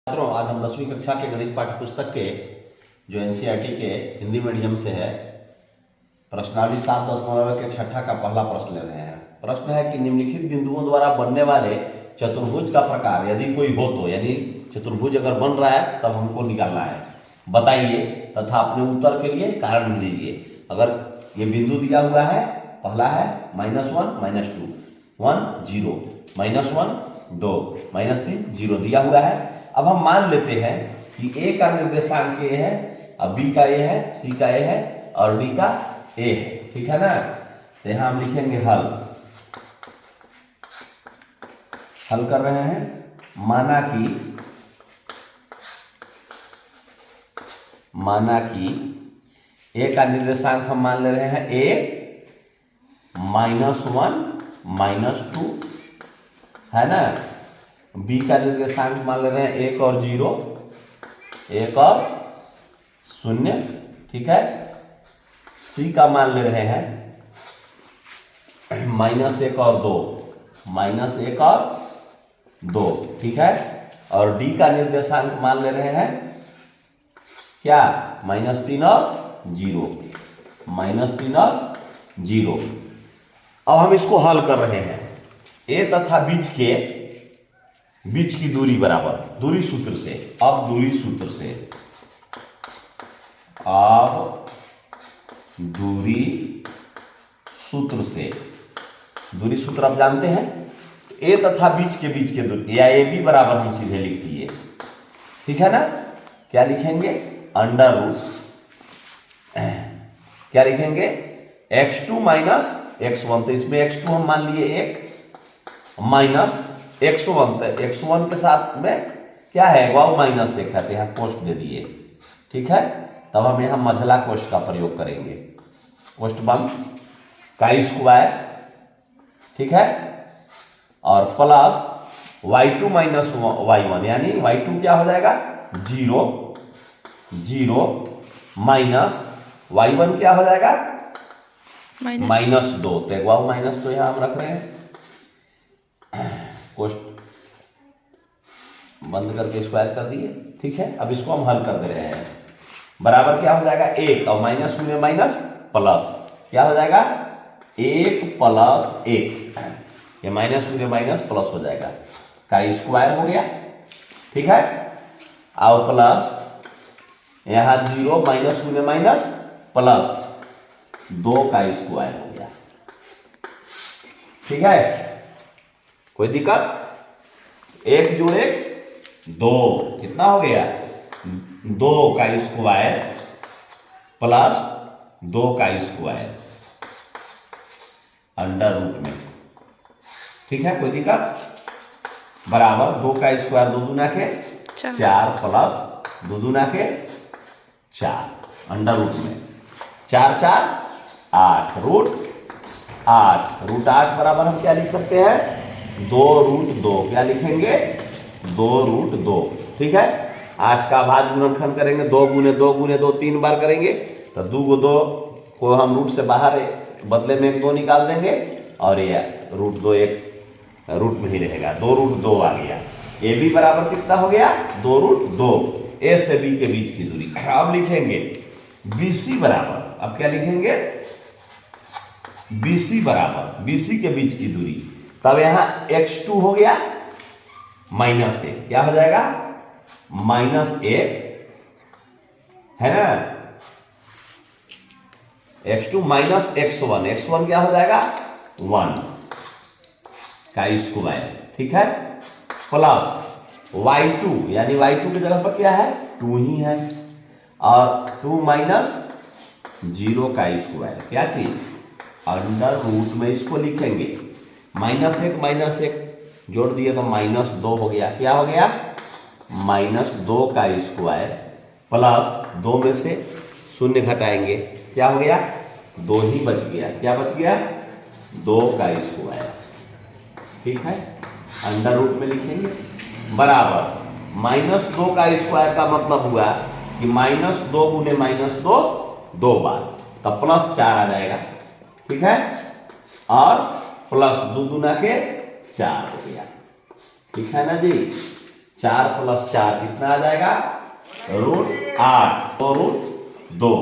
छात्रों, आज हम 10वीं कक्षा के गणित पाठ्य पुस्तक के जो एनसीईआरटी के हिंदी मीडियम से है प्रश्नावली 7.1 के छठा का पहला प्रश्न ले रहे हैं। प्रश्न है कि निम्नलिखित बिंदुओं द्वारा बनने वाले चतुर्भुज का प्रकार यदि कोई हो तो, यानी चतुर्भुज अगर बन रहा है तब हमको निकालना है, बताइए तथा अपने उत्तर के लिए कारण दीजिए। अगर ये बिंदु दिया हुआ है, पहला है -1 -2 1 0 -1 2 -3 0 दिया हुआ है। अब हम मान लेते हैं कि ए का निर्देशांक ए है, अब बी का ए है, सी का ए है और डी का ए है, ठीक है ना। तो यहां हम लिखेंगे हल कर रहे हैं। माना कि ए का निर्देशांक हम मान ले रहे हैं ए -1 -2 है ना। बी का निर्देशांक मान ले रहे हैं 1 और 0 1 और 0, ठीक है। सी का मान ले रहे हैं -1 और 2 -1 और 2, ठीक है। और डी का निर्देशांक मान ले रहे हैं क्या, -3 और 0 -3 और 0। अब हम इसको हल कर रहे हैं। ए तथा बीच की दूरी बराबर दूरी सूत्र से। अब दूरी सूत्र आप जानते हैं। ए तथा बीच के दूरी या ए बी बराबर हम सीधे लिख दिए, ठीक है ना। क्या लिखेंगे, अंडर रूट क्या लिखेंगे, x2 - x1। तो इसमें x2 हम मान लिए 1 माइनस x1, तो x1 के साथ में क्या है, -1 है, तो यहाँ कोष्ट दे दिए, ठीक है। तब हम यहाँ मझला कोष्ट का प्रयोग करेंगे, कोष्ट बंद का स्क्वायर, ठीक है। और प्लस y2 - y1 यानी y2 क्या हो जाएगा 0 0 माइनस y1 क्या हो जाएगा -2। तो एक माइनस तो यहां हम रख रहे हैं, कोष्ट बंद करके स्क्वायर कर दिए, ठीक है। अब इसको हम हल कर दे रहे हैं। बराबर क्या हो जाएगा 1 और माइनस में माइनस प्लस क्या हो जाएगा 1 + 1, ये माइनस में माइनस प्लस हो जाएगा, का स्क्वायर हो गया, ठीक है। और प्लस यहां 0 माइनस में माइनस प्लस 2 का स्क्वायर हो गया, ठीक है। कोई दिक्कत, 1 + 1 2 कितना हो गया 2 का स्क्वायर प्लस 2 का स्क्वायर अंडर रूट में, ठीक है। कोई दिक्कत, बराबर 2 का स्क्वायर 2 दूना के 4 प्लस 2 दूना के 4 अंडर रूट में 4 4 8 रूट 8 बराबर हम क्या लिख सकते हैं 2√2। क्या लिखेंगे 2√2, ठीक है। 8 का भाज्य गुणनखंड करेंगे, 2 × 2 × 2 3 बार करेंगे, तो 2 को 2 को हम रूट से बाहर बदले में 1 2 निकाल देंगे और ये √2 एक रूट में ही रहेगा, 2√2 आ गया। ए बी बराबर कितना हो गया 2√2, ए से बी के बीच की दूरी। अब लिखेंगे BC बराबर, अब क्या लिखेंगे BC बराबर BC के बीच की दूरी। तब यहां x2 हो गया -1, क्या हो जाएगा -1 है ना, x2 - x1 क्या हो जाएगा 1 का स्क्वायर, ठीक है। प्लस y2 यानी y2 की जगह पर क्या है 2 ही है, और 2 - 0 का स्क्वायर, क्या चीज अंडर रूट में इसको लिखेंगे -1 जोड़ दिए तो -2 हो गया, क्या हो गया -2 का स्क्वायर प्लस 2 में से 0 घटाएंगे, क्या हो गया 2 ही बच गया, क्या बच गया 2 का स्क्वायर, ठीक है। अंडर रूट में लिखेंगे बराबर -2 का स्क्वायर का मतलब हुआ कि -2 × -2 2 बार, तब +4 आ जाएगा, ठीक है। और प्लस 2 दूना के 4 हो गया, ठीक है ना जी। 4 + 4 कितना आ जाएगा? √8 तो √2।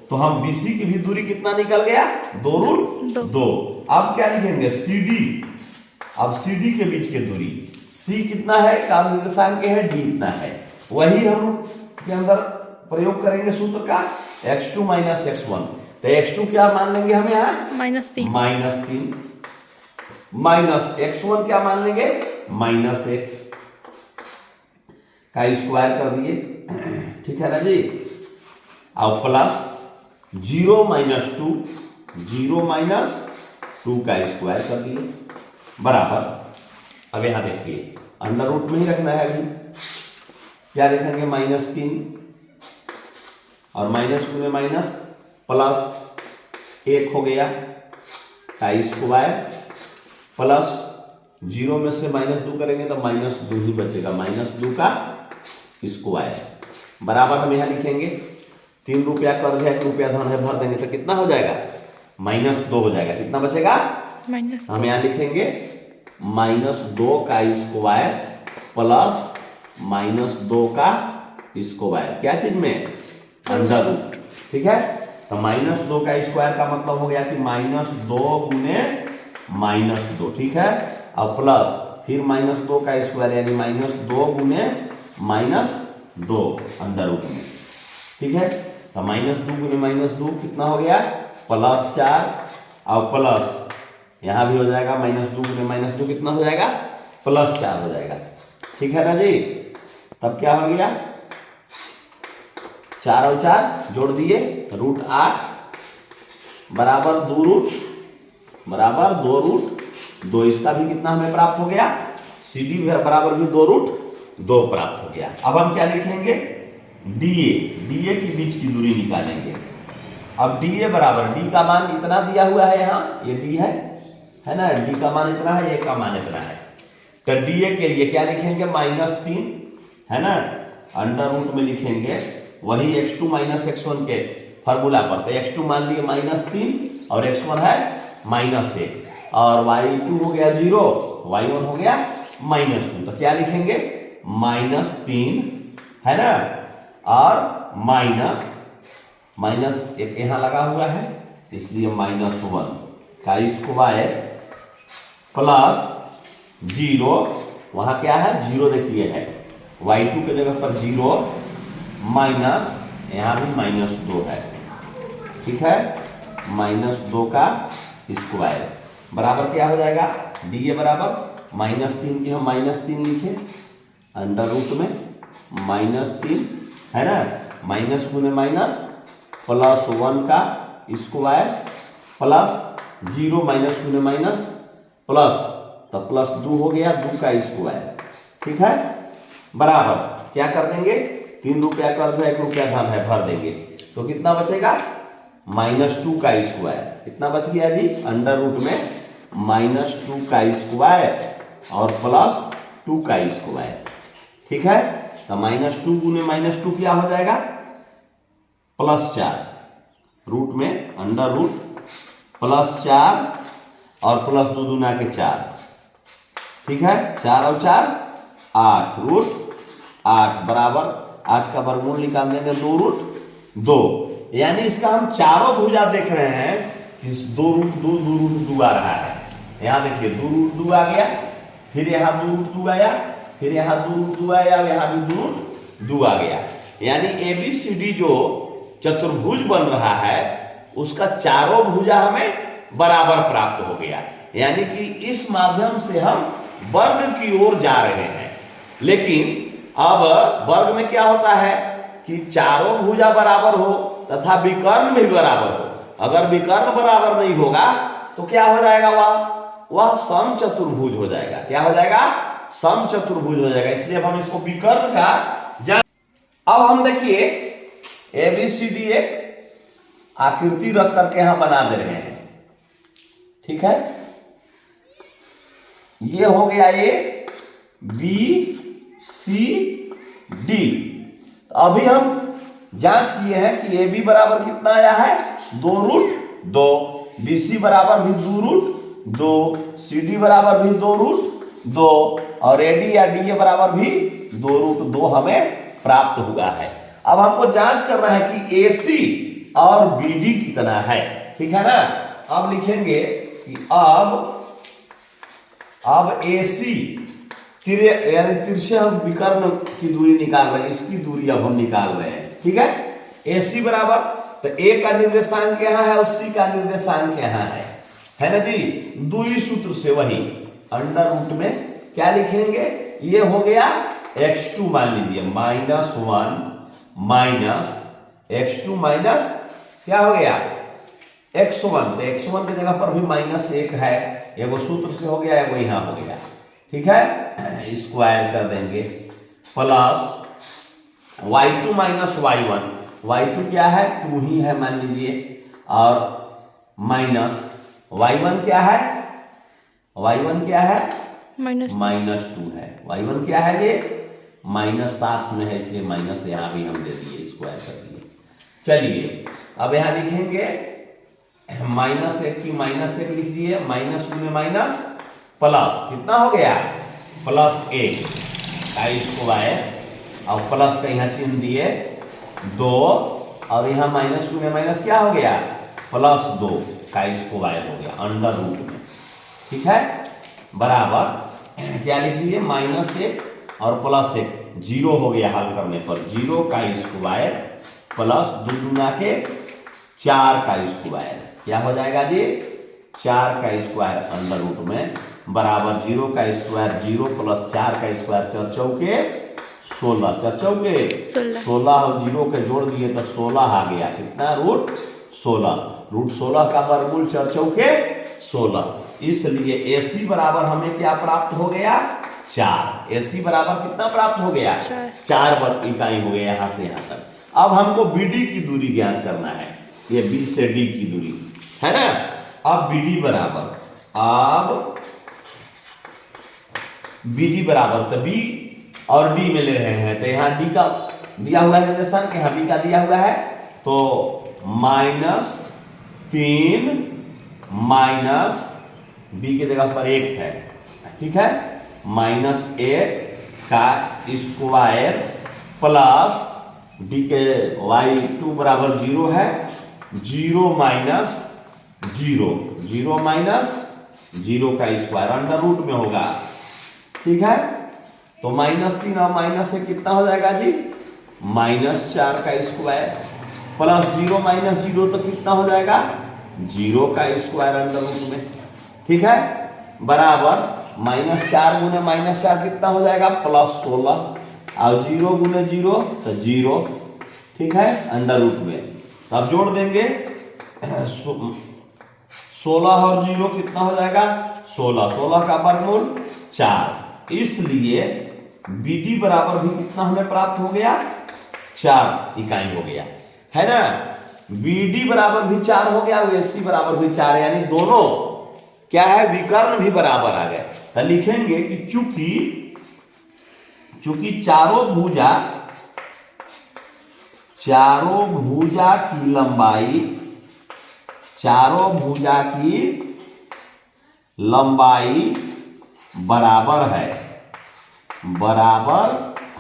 तो हम BC की भी दूरी कितना निकल गया? 2√2। अब क्या लिखेंगे? CD। अब CD के बीच की दूरी C कितना है? काम निर्देशांक है D इतना है। वही हम के अंदर प्रयोग करेंगे सूत्र का x2 - x1। तो x2 क्या मान लेंगे हम यहाँ? -3 माइनस x1 क्या मान लेंगे? -1 का स्क्वायर कर दिए, ठीक है ना जी। अब प्लस 0 - 2 का स्क्वायर कर दिए बराबर। अब यहां देखिए अंडर रूट में ही रखना है। अभी क्या लिखेंगे? -3 और माइनस में माइनस प्लस 1 हो गया का स्क्वायर प्लस 0 में से -2 करेंगे तो -2 ही बचेगा, -2 का स्क्वायर बराबर। हम यहां लिखेंगे 3 रुपया कर्ज है, 1 रुपया धन है, भर देंगे तो कितना हो जाएगा? -2 हो जाएगा। कितना बचेगा? हम यहां लिखेंगे -2 का स्क्वायर प्लस -2 का स्क्वायर। क्या चीज में? Under root. ठीक है, तो -2 का स्क्वायर का मतलब हो गया कि -2 गुने -2। ठीक है, अब प्लस फिर -2 का स्क्वायर यानी -2 गुने -2 अंडर रूट में। ठीक है, तो -2 गुने -2 कितना हो गया? +4। अब प्लस यहां भी हो जाएगा -2 गुने -2 कितना हो जाएगा? +4 हो जाएगा। ठीक है ना जी। तब क्या हो गया? 4 और 4 जोड़ दिए √8 बराबर 2√2। इसका भी कितना हमें प्राप्त हो गया? CD बराबर भी 2√2 प्राप्त हो गया। अब हम क्या लिखेंगे? DA की बीच की दूरी निकालेंगे। अब DA बराबर D का मान इतना दिया हुआ है, यहाँ ये D है ना, D का मान इतना है, ये का मान इतना है। तो DA के लिए क्या लिखेंगे? -3 है ना, अंडर रूट में लिखेंगे वही x2 - x1 के फॉर्मूला पर। तो x2 मान लिए -3 और x1 है -1 और y2 हो गया 0, y1 हो गया -2। तो क्या लिखेंगे? -3 है ना, और माइनस एक यहां लगा हुआ है इसलिए -1 का स्क्वायर प्लस 0, वहां क्या है? 0 देखिए है, y2 के जगह पर 0 माइनस यहां भी -2 है। ठीक है, -2 का स्क्वायर बराबर क्या हो जाएगा? DA बराबर -3 की हम -3 लिखे अंडर रूट में -3 है ना, माइनस गुने माइनस +1 का स्क्वायर प्लस 0 माइनस गुने माइनस प्लस, तो +2 हो गया 2 का स्क्वायर। ठीक है, बराबर क्या कर देंगे? 3 रुपया कर्ज है, 1 रुपया धन है, भर देंगे तो कितना बचेगा? -2 का स्क्वायर। कितना बच गया जी? अंडर रूट में -2 का स्क्वायर और +2 का स्क्वायर। ठीक है, तो -2 गुने -2 क्या हो जाएगा? +4 रूट में अंडर रूट +4 और +2 दूना के 4। ठीक है, 4 और 4 8 √8 बराबर 8 का वर्गमूल निकाल देंगे 2√2। यानी इसका हम चारों भुजा देख रहे हैं कि 2√2 आ रहा है। यहां देखिए 2√2 आ गया, फिर यहां 2√2 आया, फिर यहां 2√2 आया, यहां भी 2√2 आ गया। यानी ABCD जो चतुर्भुज बन रहा है उसका चारों भुजा हमें बराबर प्राप्त हो गया। यानी कि इस माध्यम से हम वर्ग की ओर जा रहे हैं। लेकिन अब वर्ग में क्या होता है कि चारों भुजा बराबर हो तथा विकर्ण भी बराबर हो। अगर विकर्ण बराबर नहीं होगा तो क्या हो जाएगा? वह समचतुर्भुज हो जाएगा। क्या हो जाएगा? समचतुर्भुज हो जाएगा। इसलिए अब हम इसको विकर्ण का अब हम देखिए ABCD एक आकृति रख करके यहां बना दे रहे हैं। ठीक है, ये हो गया एक BCD। अभी हम जांच किए हैं कि AB बराबर कितना आया है? 2√2, BC बराबर भी 2√2, CD बराबर भी 2√2 और AD या DA बराबर भी 2√2 हमें प्राप्त हुआ है। अब हमको जांच करना है कि AC और BD कितना है, ठीक है ना। अब लिखेंगे कि अब AC यानी तिरछे हम विकर्ण की दूरी निकाल रहे हैं, इसकी दूरी अब हम निकाल रहे हैं, ठीक है। AC बराबर, तो A का निर्देशांक यहाँ है और C का निर्देशांक यहाँ है ना जी। दूरी सूत्र से वही अंडर रूट में क्या लिखेंगे, ये हो गया x2, मान लीजिए -1 माइनस x2 माइनस क्या हो गया x1, तो x1 की जगह पर भी -1 है, एगो सूत्र से हो गया, एगो यहाँ हो गया, ठीक है। स्क्वायर कर देंगे plus y2 minus y1, y2 क्या है 2 ही है मान लीजिए, और माइनस y1 क्या है, y1 क्या है -2 है, y1 क्या है ये -7 में है, इसलिए माइनस यहाँ भी हम दे दिए, स्क्वायर कर दिए। चलिए अब यहाँ लिखेंगे -1 की -1 लिख दिए, माइनस में माइनस प्लस कितना हो गया +1 का स्क्वायर, और प्लस का यहाँ चिन्ह दिए 2, और यहाँ माइनस में माइनस क्या हो गया +2 का स्क्वायर हो गया अंडर रूट में, ठीक है। बराबर क्या लिख दिए -1 और +1, 0 हो गया हल करने पर, 0 का स्क्वायर प्लस 2 दूना के 4 का स्क्वायर, क्या हो जाएगा जी 4 का स्क्वायर अंडर रूट में, बराबर 0 का स्क्वायर 0 प्लस 4 का स्क्वायर 4 चौके 16, 4 चौके 16 और 0 के जोड़ दिए तो 16 आ गया, कितना √16, √16 का वर्गमूल 4 चौके 16, इसलिए AC बराबर हमें क्या प्राप्त हो गया 4। AC बराबर कितना प्राप्त हो गया 4 वर्ग इकाई हो गया यहाँ से यहाँ तक। अब हमको BD की दूरी ज्ञात करना है, ये B से D की दूरी है ना। अब BD बराबर, अब BD बराबर, तो B और D में ले रहे हैं, तो यहाँ D का दिया हुआ है निर्देशांक, यहाँ B का दिया हुआ है, तो -3 माइनस B की जगह पर 1 है, ठीक है, -1 का स्क्वायर प्लस D के y2 बराबर 0 है, 0 माइनस 0, 0 माइनस 0 का स्क्वायर अंडर रूट में होगा, ठीक है। तो -3 और -1 कितना हो जाएगा जी -4 का स्क्वायर, प्लस 0 माइनस 0 तो कितना हो जाएगा 0 का स्क्वायर अंडर रूट में, ठीक है। बराबर -4 गुने -4 कितना हो जाएगा +16, और 0 गुने 0 तो 0, ठीक है, अंडर रूट में। अब जोड़ देंगे 16 और 0 कितना हो जाएगा 16, 16 का वर्गमूल 4, इसलिए BD बराबर भी कितना हमें प्राप्त हो गया 4 इकाई हो गया, है ना। BD बराबर भी 4 हो गया, AC बराबर भी 4, यानी दोनों क्या है विकर्ण भी बराबर आ गए। तो लिखेंगे कि चूंकि चारों भुजा की लंबाई बराबर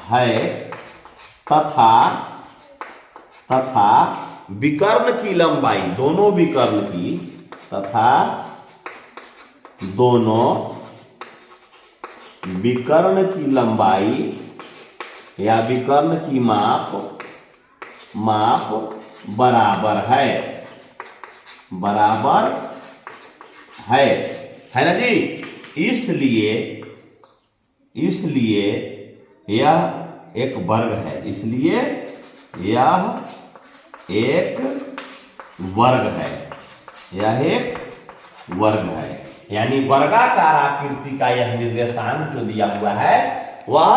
है तथा विकर्ण की लंबाई दोनों विकर्ण की लंबाई या विकर्ण की माप बराबर है ना जी। इसलिए यह एक वर्ग है, इसलिए यह एक वर्ग है, यानी वर्गाकार आकृति का यह निर्देशांक जो दिया हुआ है वह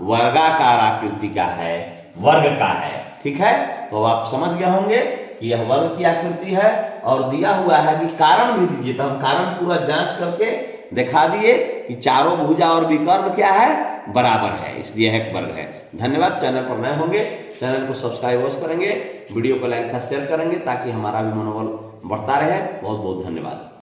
वर्गाकार आकृति का है, वर्ग का है, ठीक है। तो आप समझ गए होंगे कि यह वर्ग की आकृति है, और दिया हुआ है कि कारण भी दीजिए, तो हम कारण पूरा जांच करके दिखा दिए कि चारों भुजा और विकर्ण क्या है बराबर है, इसलिए एक वर्ग है। धन्यवाद। चैनल पर नए होंगे चैनल को सब्सक्राइब करेंगे, वीडियो को लाइक शेयर करेंगे ताकि हमारा भी मनोबल बढ़ता रहे। बहुत बहुत धन्यवाद।